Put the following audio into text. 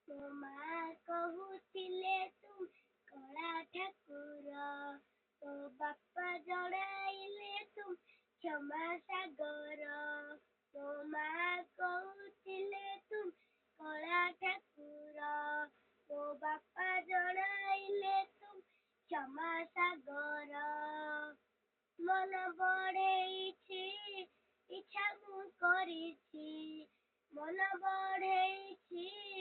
ମୋ ମା କହୁଥିଲେ ତୁ କଳା ଠାକୁର, ତୋ ବାପା ଜଣାଇଲେ ତୁ କ୍ଷମା ସାଗର। ମୋ ମା କହୁଥିଲେ ତୁ କଳା ଠାକୁର, ତୋ ବାପା ଜଣାଇଲେ ତୁ କ୍ଷମା ସାଗର। ମନ ବଢେଇଛି ଇଚ୍ଛା ମୁଁ କରିଛି, ମନ ବଢେଇଛି